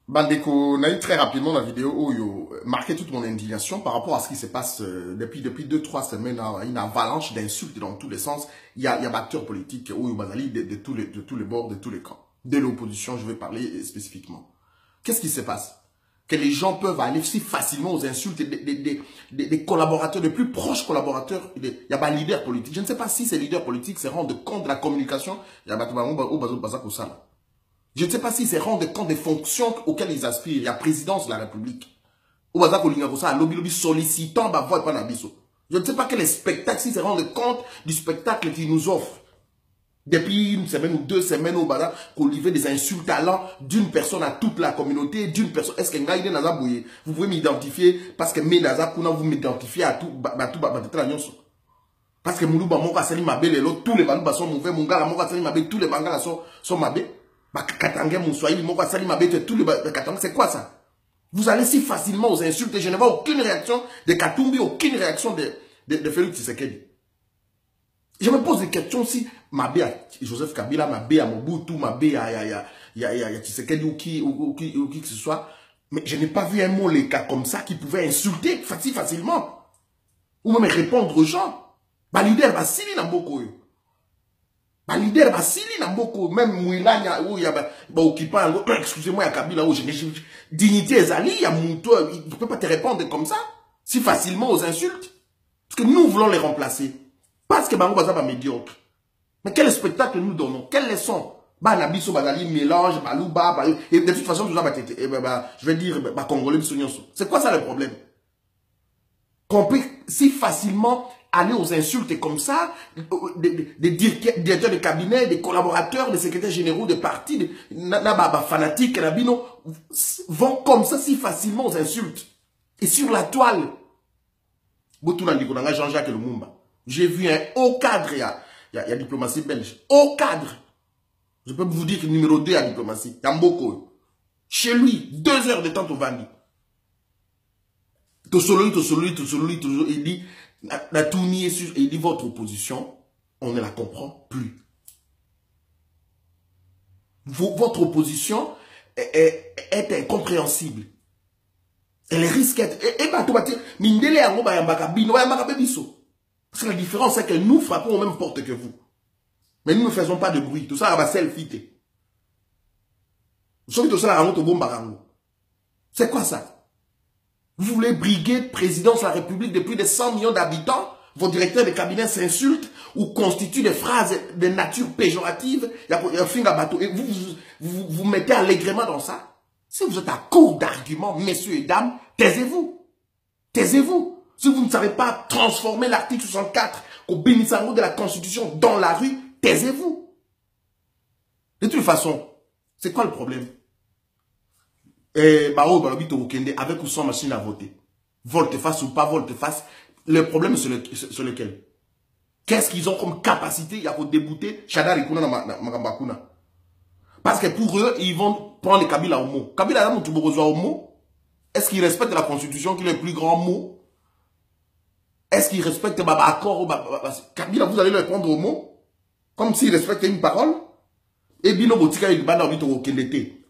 Bandeko, on a eu très rapidement la vidéo où il marqué toute mon indignation par rapport à ce qui se passe depuis 2-3 semaines, une avalanche d'insultes dans tous les sens. Il y a acteurs politiques où il de tous les bords, de tous les camps. De l'opposition, je vais parler spécifiquement. Qu'est-ce qui se passe? Que les gens peuvent aller si facilement aux insultes des collaborateurs, des plus proches collaborateurs. Il y a un leader politique. Je ne sais pas si ces leaders politiques se rendent compte de la communication. Il y a Je ne sais pas s'ils se rendent compte des fonctions auxquelles ils aspirent. Il y a présidence de la République. Ou lobby sollicitant ma voix et pas nabiso. Je ne sais pas quel est spectacle, s'ils se rendent compte du spectacle qu'ils nous offrent. Depuis une semaine ou 2 semaines, qu'on livre des insultes allant d'une personne à toute la communauté, d'une personne. Est-ce que vous pouvez m'identifier parce que vous m'identifiez à tout, parce que Moulouba Monga Sali Mabé, tous les Balouba sont mauvais, Mungala Monga Sali Mabé, tous les Bangala sont Mabé. C'est quoi ça? Vous allez si facilement aux insultes et je ne vois aucune réaction de Katumbi, aucune réaction de Félix Tshisekedi. Je me pose des questions si Mabé à Joseph Kabila, Mabé à Mobutu, Mabé à Tshisekedi ou qui que ce soit. Mais je n'ai pas vu un mot les cas comme ça qui pouvait insulter facilement. Ou même répondre aux gens. Bah leader, bah Sili Namboko. Bah leader, bah Sili Namboko. Même Mouilanya, où il y a occupant, excusez-moi, il y a Kabila, où dignité Ezali, il y a Mouto, il ne peut pas te répondre comme ça, si facilement aux insultes. Parce que nous voulons les remplacer. Parce que Bango Baza va médiocre. Mais quel spectacle nous donnons? Quelle leçon? Bah Nabiso Bazali mélange, Balouba, et de toute façon, je vais dire, Congolais, c'est quoi ça le problème? Qu'on peut si facilement aller aux insultes comme ça, des directeurs de cabinet, des collaborateurs, des secrétaires généraux de partis, des fanatiques, vont comme ça si facilement aux insultes. Et sur la toile, Jean-Jacques Lumumba, j'ai vu un haut cadre, il y a diplomatie belge, haut cadre. Je peux vous dire que numéro 2 à diplomatie, Yamboko. Chez lui, 2 heures de temps au Vandi. Il dit, il dit, votre opposition, on ne la comprend plus. Votre opposition est incompréhensible. Elle risque d'être... Parce que la différence, c'est que nous frappons aux mêmes portes que vous. Mais nous ne faisons pas de bruit. Tout ça, va selfie. C'est quoi ça? Vous voulez briguer présidence de la République de plus de 100 millions d'habitants? Vos directeurs de cabinet s'insultent ou constituent des phrases de nature péjorative. Et vous mettez allègrement dans ça. Si vous êtes à court d'arguments, messieurs et dames, taisez-vous. Taisez-vous. Si vous ne savez pas transformer l'article 64 au bénissement de la Constitution dans la rue, taisez-vous. De toute façon, c'est quoi le problème? Avec ou sans machine à voter. Volte-face ou pas volte-face. Le problème, c'est lequel? Qu'est-ce qu'ils ont comme capacité? Il y a pour débouter Chadar Ikuna na Makambakuna. Parce que pour eux, ils vont prendre les Kabila au mot. Kabila au mot. Est-ce qu'ils respectent la Constitution qui est le plus grand mot? Est-ce qu'ils respectent l'accord? Kabila, vous allez le prendre au mot? Comme s'ils respectaient une parole? Et Bino Botika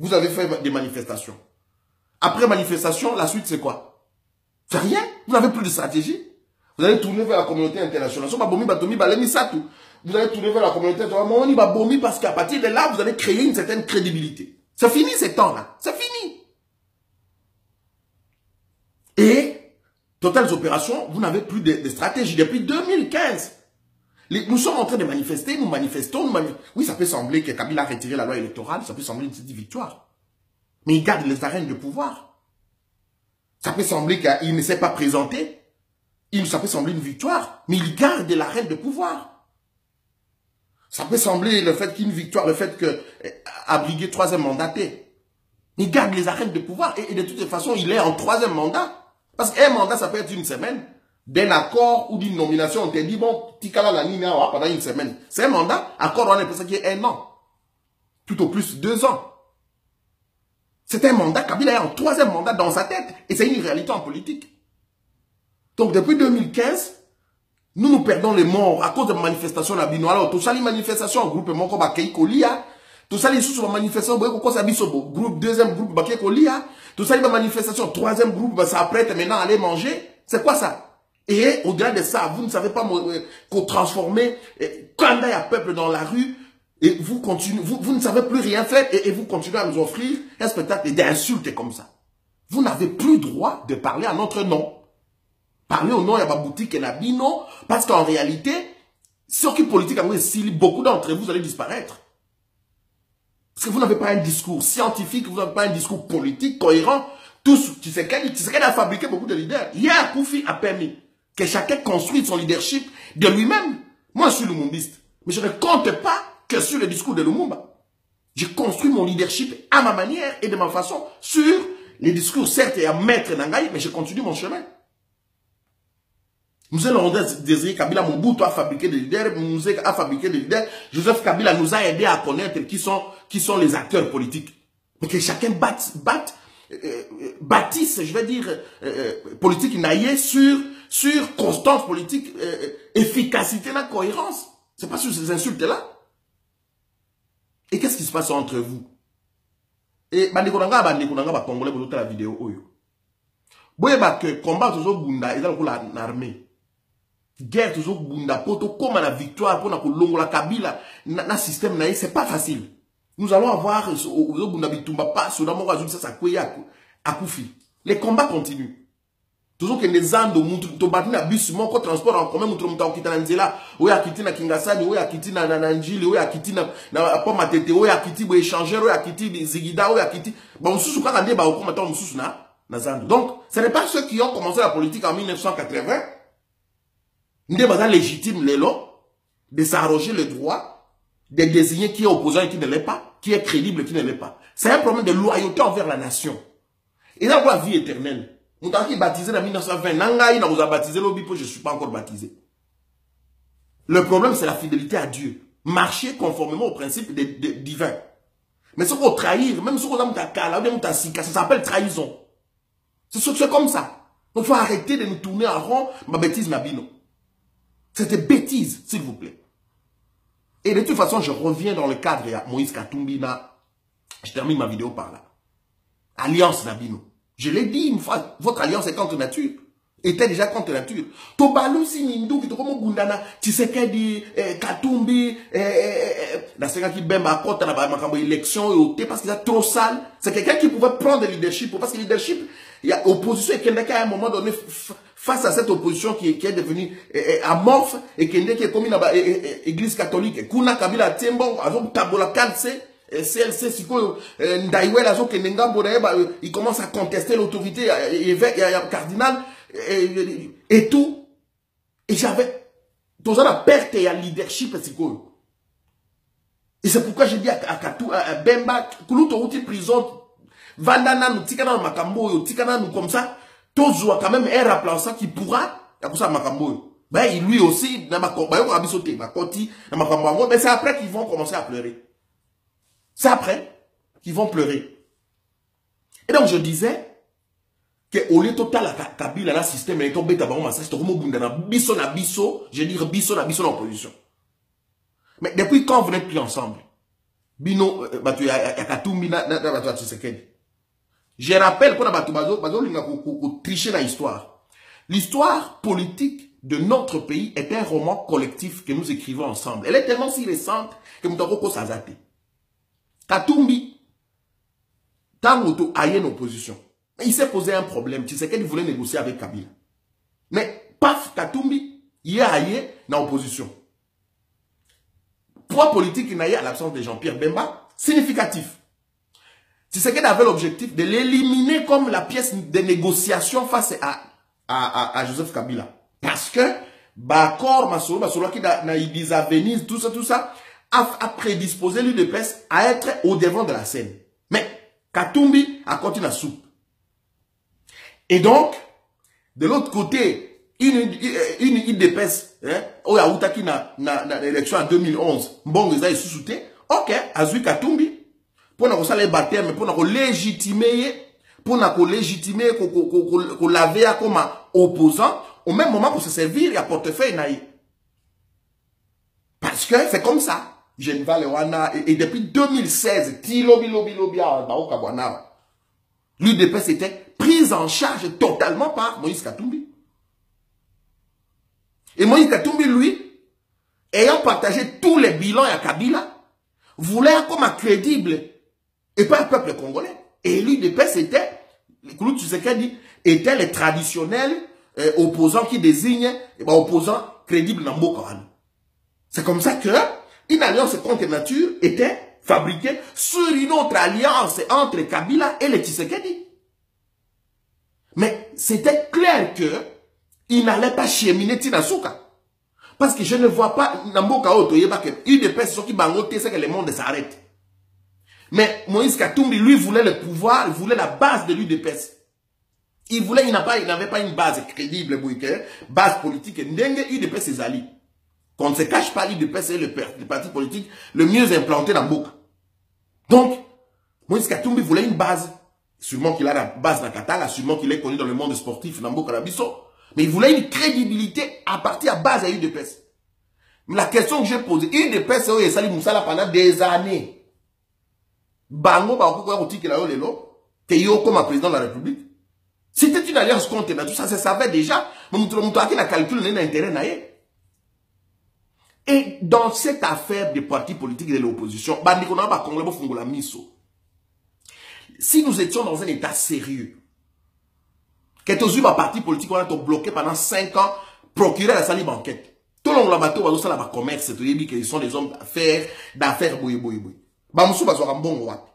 vous avez fait des manifestations. Après manifestation, la suite c'est quoi? C'est rien. Vous n'avez plus de stratégie. Vous allez tourner vers la communauté internationale. Vous allez tourner vers la communauté internationale. Parce qu'à partir de là, vous allez créer une certaine crédibilité. C'est fini ces temps-là. C'est fini. Et, totales opérations, vous n'avez plus de stratégie depuis 2015. Nous sommes en train de manifester, nous manifestons. Oui, ça peut sembler que Kabila a retiré la loi électorale, ça peut sembler une petite victoire. Mais il garde les arènes de pouvoir. Ça peut sembler qu'il ne s'est pas présenté. Ça peut sembler une victoire, mais il garde l'arène de pouvoir. Ça peut sembler le fait qu'il y ait une victoire, le fait qu'abriguer 3e mandaté. Il garde les arènes de pouvoir et de toute façon, il est en 3e mandat. Parce qu'un mandat, ça peut être une semaine. D'un accord ou d'une nomination, on te dit, bon, Tikala la Nina pendant une semaine. C'est un mandat, accord, on est pour ça qu'il y ait 1 an. Tout au plus 2 ans. C'est un mandat, Kabila est en 3e mandat dans sa tête. Et c'est une réalité en politique. Donc depuis 2015, nous perdons les morts à cause de manifestations à Bino. Alors, tout ça, les manifestations en groupement comme à Keikolia, Tout ça, les sous manifestation, pourquoi ça biso groupe, deuxième groupe, bah, qui est tout ça, les manifestations, troisième groupe, bah, ça apprête maintenant à aller manger. C'est quoi ça? Et au-delà de ça, vous ne savez pas qu'on transformer quand il y a peuple dans la rue, et vous continuez, vous ne savez plus rien faire, et vous continuez à nous offrir un spectacle d'insultes comme ça. Vous n'avez plus droit de parler à notre nom. Parler au nom de la boutique et la bino, parce qu'en réalité, ceux qui politique, beaucoup d'entre vous allez disparaître. Parce que vous n'avez pas un discours scientifique, vous n'avez pas un discours politique cohérent. Tous, tu sais qu'elle a fabriqué beaucoup de leaders. Hier, Koufi a permis que chacun construise son leadership de lui-même. Moi, je suis lumumbiste. Mais je ne compte pas que sur le discours de Lumumba. Je construis mon leadership à ma manière et de ma façon sur les discours, certes, et à maître Nangaï, mais je continue mon chemin. Nous allons Désiré Kabila Mobutu a fabriqué des leaders, Mouzé a fabriqué des leaders, Joseph Kabila nous a aidé à connaître qui sont les acteurs politiques. Mais que chacun bâtisse, je vais dire, politique naïe sur constance politique, efficacité, la cohérence. C'est pas sur ces insultes-là. Et qu'est-ce qui se passe entre vous? Et bandekonanga congolais pour la vidéo oyo. Boye ba que combat toujours bunda et dans l'armée. Guerre toujours bunda poto comme la victoire pour na kolongola Kabila na système naïe, c'est pas facile. Nous allons avoir au bunda bitumba pas sur la mort ça kweya akufi. Les combats continuent. Toujours que les ans de mutu to batina bus mon transport en commun mutu muta okita na nzela oya kiti na Kingasani oya kiti na Njili oya kiti na Poma Tete oya kiti bo échangeur oya kiti Zigida oya kiti ba mususu kaka ndé ba okoma ta mususu na zando. Donc ce n'est pas ceux qui ont commencé la politique en 1980 ndé baza légitime lelo de s'arroger le droit de désigner qui est opposant et qui ne l'est pas, qui est crédible et qui ne l'est pas. C'est un problème de loyauté envers la nation. Et dans la vie éternelle, nous avons baptisé en 1920, Nangaï nous a baptisé l'Obipo, je ne suis pas encore baptisé. Le problème, c'est la fidélité à Dieu. Marcher conformément au principe divin. Mais ce qu'on trahir, même ce qu'on a ça s'appelle trahison. C'est comme ça. Donc, il faut arrêter de nous tourner en rond, ma bêtise, ma bino. C'était bêtise, s'il vous plaît. Et de toute façon, je reviens dans le cadre de Moïse Katumbi. Je termine ma vidéo par là. Alliance Nabino. Je l'ai dit une fois, votre alliance est contre nature. Était déjà contre nature. Tobalusi Nindu, qui tokomo Gundana, Tshisekedi, Katumbi, la séquence qui bemba kota na makambo élection, parce qu'il est trop sale. C'est quelqu'un qui pouvait prendre le leadership, parce que le leadership, il y a opposition et qu'il y a à un moment donné, face à cette opposition qui est devenue amorphe, et qui est comme une église catholique, Kuna Kabila Tembo, Azok Tabola Kalse, CLC, Siko, Ndaïwe, Azok Kenengambo, il commence à contester l'autorité, évêque, cardinal, et tout. Et j'avais, dans la perte et à leadership, Siko. Et c'est pourquoi j'ai dit à Katou, à Bemba, Koulouto Routi prison, Vandana, nous tikana Makambo, tikana nous comme ça, tous ont quand même un remplaçant qui pourra, comme ça Makambo. Ben, lui aussi, mais c'est après qu'ils vont commencer à pleurer. C'est après qu'ils vont pleurer. Et donc je disais que au lieu total à Kabila, le système est tombé d'abord massage, je dis biso na opposition. Mais depuis quand vous n'êtes plus ensemble? Bino, Katumbi na Tshisekedi. Je rappelle qu'on a triché dans l'histoire. L'histoire politique de notre pays est un roman collectif que nous écrivons ensemble. Elle est tellement si récente que nous avons Sazate. Katumbi, Tangoto a une opposition. Il s'est posé un problème. Tu sais qu'il voulait négocier avec Kabila. Mais, paf, Katumbi, il est aillé dans l'opposition. Poids politique, il y a à l'absence de Jean-Pierre Bemba, significatif. Tu sais qu'il avait l'objectif de l'éliminer comme la pièce de négociation face à Joseph Kabila. Parce que, Bakor Masolo qui a Ibiza, Venise, tout ça, a prédisposé l'UDPS à être au devant de la scène. Mais, Katumbi a continué à soupe. Et donc, de l'autre côté, une UDPS, où a Outaki na l'élection en 2011, bon, ils ont sous-souté, ok, Azui Katumbi, pour nous faire les baptêmes, pour nous légitimer, qu'on laver comme opposant, au même moment pour se servir, il y a portefeuille naïf. Parce que c'est comme ça. Geneva Lewana, et depuis 2016, l'UDPS était prise en charge totalement par Moïse Katumbi. Et Moïse Katumbi, lui, ayant partagé tous les bilans à Kabila, voulait comme un crédible et pas un peuple congolais. Et l'UDPS était, Kouloud Tshisekedi, était les traditionnels opposants qui désignent opposants crédibles dans Mboka. C'est comme ça que une alliance contre nature était fabriquée sur une autre alliance entre Kabila et les Tshisekedi. Mais c'était clair que il n'allait pas cheminer Tinasuka. Parce que je ne vois pas Namboka Otoyeba que UDPS sont qui bangoté, c'est que le monde s'arrête. Mais Moïse Katumbi, lui, voulait le pouvoir, il voulait la base de l'UDPS. Il n'avait pas une base crédible, base politique. Ndenge UDPS et Zali. Qu'on ne se cache pas, l'UDPS est le parti politique le mieux implanté dans Mboka. Donc, Moïse Katumbi voulait une base. Sûrement qu'il a la base dans Katala, sûrement qu'il est connu dans le monde sportif dans Mboka Nabiso. Mais il voulait une crédibilité à partir de base à UDPS. Mais la question que j'ai posée, UDPS et Sali Moussala pendant des années. Bango, que yo comme président de la République. C'était une alliance contre tout ça, ça savait déjà. Mais on a calculé l'intérêt. Et dans cette affaire des partis politiques de l'opposition, si nous étions dans un état sérieux, que tous les partis politiques ont été bloqués pendant 5 ans, procurer la salle banquette. Tout le monde bateau va faire commerce, ils sont des hommes d'affaires, Bamoussou va un bon roi.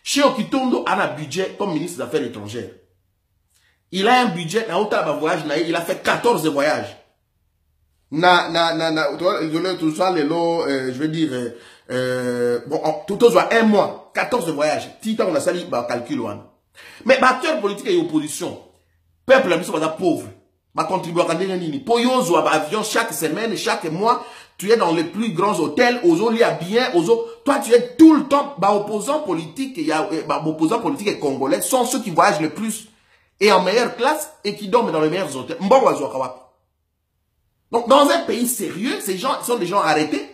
Chez Okitondo a un budget comme ministre des Affaires étrangères. Il a un budget, il a fait 14 voyages. Tout ça, je veux dire, tout ça, un mois, 14 voyages. Tita, on a sali, calcul, mais, acteurs politiques et opposition, peuple, la mission, pauvre. Contribuer à pour yozo avion chaque semaine, chaque mois, tu es dans les plus grands hôtels, ozo lia bien, toi tu es tout le temps, opposants politiques, opposants politiques et congolais sont ceux qui voyagent le plus et en meilleure classe et qui dorment dans les meilleurs hôtels. Donc, dans un pays sérieux, ces gens sont des gens arrêtés.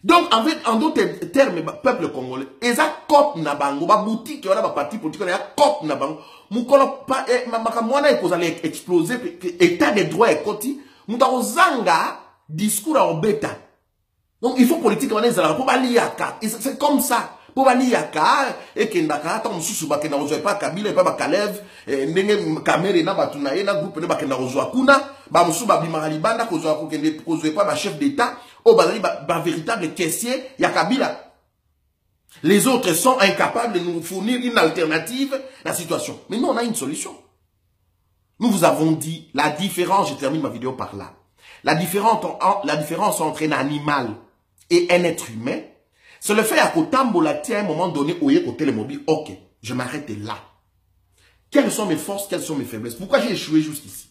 Donc, en fait, en d'autres termes, peuple congolais, ils ont cop na bango, boutique, on a parti politique, on a cop na bango. Moukolo pa, makamwana est allé exploser, état de droit et koti, moutaro zanga, discours à obeta. Donc, il faut politique, on est là, pour baliaka. C'est comme ça. Pour baliaka, et kendaka, tant moussou bakena ozoe pas Kabila, pas Bakalev, nenge kamere na batunaye, na groupe ne bakena ozoa kuna, ba moussou babima libanda, kozoe pas chef d'état, oh, véritable caissier, il y a Kabila. Les autres sont incapables de nous fournir une alternative à la situation. Mais nous, on a une solution. Nous vous avons dit la différence, je termine ma vidéo par là. La différence entre un animal et un être humain, c'est le fait à qu'à un moment donné, au côté le mobile, ok, je m'arrête là. Quelles sont mes forces, quelles sont mes faiblesses? Pourquoi j'ai échoué jusqu'ici?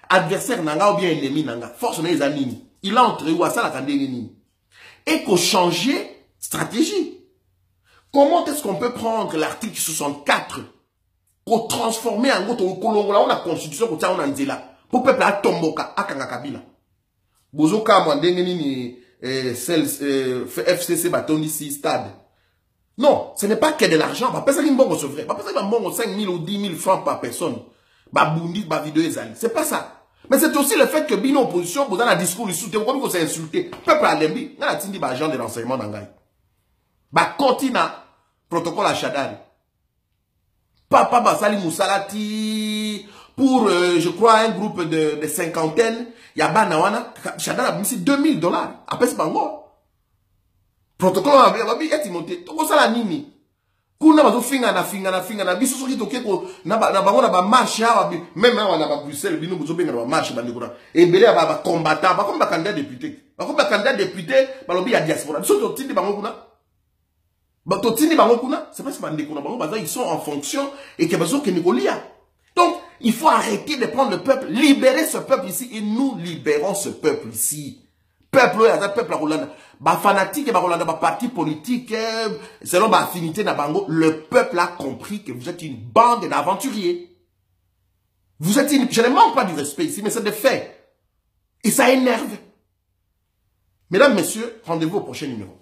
Adversaire nanga ou bien ennemi nanga, force n'est animi. Il a entré où à ça la candénie. Et qu'au changer stratégie. Comment est-ce qu'on peut prendre l'article 64 pour transformer en gros on a constitution pour ça on a dit là pour peuple à tomboka à kanga kabila. Bozoka mwandenge ni FCC baton ici stade. Non, ce n'est pas que de l'argent. Pas personne qui bon recevrait. Pas personne qui bon 5 000 ou 10 000 francs par personne. Ba bundi ba vidéo ezali. C'est pas ça. Mais c'est aussi le fait que bino opposition vous dans un discours ici vous comme vous s'est insulté. Peuple à lembi, na tindi ba agent de renseignement d'angai. Ba continua protocole à Chadari. Papa Basali Moussalati pour je crois un groupe de cinquantaine, il y a Banawana, Chadari a mis $2000. Après c'est bango. Protocole à Babi et Timothée. Toko sala nini. Kuna bazo finga na biso soki tokeko na bango na ba marche awa même na ba Bruxelles bino bozo benga ba marche ba ndikona. Ebele ba combattant, ba comme ba candidat député. Ba comme ba candidat député, ba lobi ya diaspora. Biso to tindi bango kuna. C'est pas ce ils sont en fonction et que besoin que Nicolia. Donc, il faut arrêter de prendre le peuple, libérer ce peuple ici et nous libérons ce peuple ici. Peuple, peuple Rolanda, fanatique et Rolanda, parti politique, selon affinité na bango, le peuple a compris que vous êtes une bande d'aventuriers. Vous êtes je ne manque pas du respect ici, mais c'est des faits. Et ça énerve. Mesdames, messieurs, rendez-vous au prochain numéro.